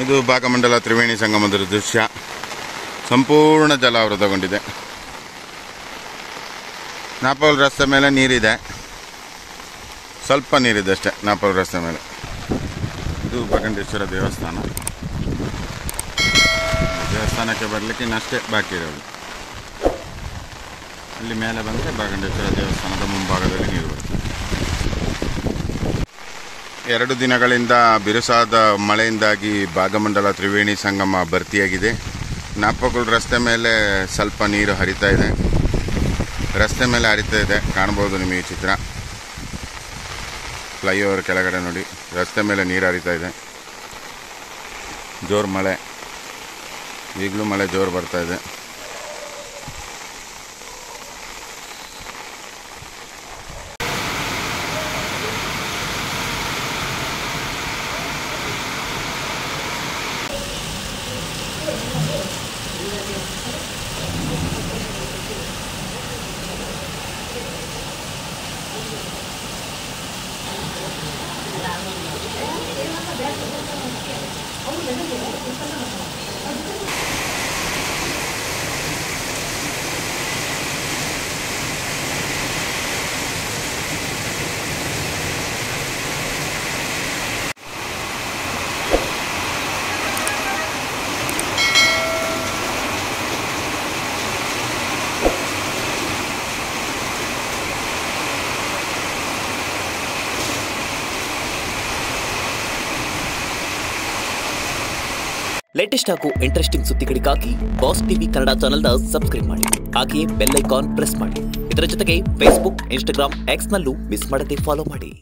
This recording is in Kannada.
ಇದು ಭಾಗಮಂಡಲ ತ್ರಿವೇಣಿ ಸಂಗಮದ ದೃಶ್ಯ. ಸಂಪೂರ್ಣ ಜಲಾವೃತಗೊಂಡಿದೆ. ನಾಪೋಲ್ ರಸ್ತೆ ಮೇಲೆ ನೀರಿದೆ, ಸ್ವಲ್ಪ ನೀರಿದೆ ಅಷ್ಟೇ ನಾಪೋಲ್ ರಸ್ತೆ ಮೇಲೆ. ಇದು ಭಾಗಂಡೇಶ್ವರ ದೇವಸ್ಥಾನಕ್ಕೆ ಬರಲಿಕ್ಕೆ ಇನ್ನಷ್ಟೇ ಬಾಕಿ ಇರೋದು. ಅಲ್ಲಿ ಮೇಲೆ ಬಂದರೆ ಭಾಗಂಡೇಶ್ವರ ದೇವಸ್ಥಾನದ ಮುಂಭಾಗದಲ್ಲಿ ನೀರು ಬರುತ್ತೆ. 2 ದಿನಗಳಿಂದ ಬಿರುಸಾದ ಮಳೆಯಿಂದಾಗಿ ಭಾಗಮಂಡಲ ತ್ರಿವೇಣಿ ಸಂಗಮ ಭರ್ತಿಯಾಗಿದೆ. ನಾಪೋಲ್ ರಸ್ತೆ ಮೇಲೆ ಸ್ವಲ್ಪ ನೀರು ಹರಿತಾ ಇದೆ. ರಸ್ತೆ ಮೇಲೆ ಹರಿತಾ ಇದೆ, ಕಾಣ್ಬೋದು ನಿಮಗೆ ಚಿತ್ರ. ಫ್ಲೈಓವರ್ ಕೆಳಗಡೆ ನೋಡಿ, ರಸ್ತೆ ಮೇಲೆ ನೀರು ಹರಿತಾ ಇದೆ. ಜೋರು ಮಳೆ, ಈಗಲೂ ಮಳೆ ಜೋರು ಬರ್ತಾ ಇದೆ. ಲೇಟೆಸ್ಟ್ ಹಾಗೂ ಇಂಟ್ರೆಸ್ಟಿಂಗ್ ಸುದ್ದಿಗಳಿಗಾಗಿ ಬಾಸ್ ಟಿವಿ ಕನ್ನಡ ಚಾನೆಲ್ನ ಸಬ್ಸ್ಕ್ರೈಬ್ ಮಾಡಿ. ಹಾಗೆಯೇ ಬೆಲ್ ಐಕಾನ್ ಪ್ರೆಸ್ ಮಾಡಿ. ಇದರ ಜೊತೆಗೆ ಫೇಸ್ಬುಕ್, ಇನ್ಸ್ಟಾಗ್ರಾಮ್, ಎಕ್ಸ್ ನಲ್ಲೂ ಮಿಸ್ ಮಾಡದೆ ಫಾಲೋ ಮಾಡಿ.